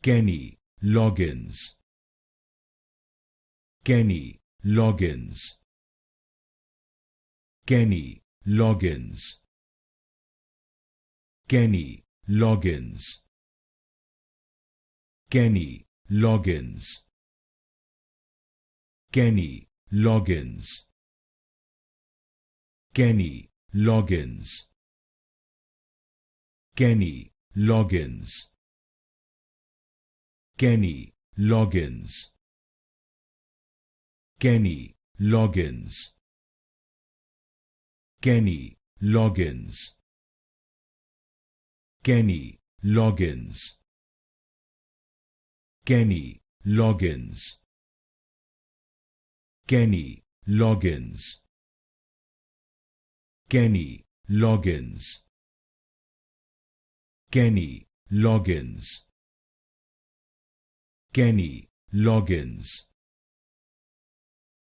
Kenny Loggins, Kenny Loggins, Kenny Loggins, Kenny Loggins, Kenny Loggins, Kenny Loggins, Kenny Loggins, Kenny Loggins, Kenny Loggins, Kenny Loggins, Kenny Loggins, Kenny Loggins, Kenny Loggins, Kenny Loggins, Kenny Loggins, Kenny Loggins, Kenny Loggins,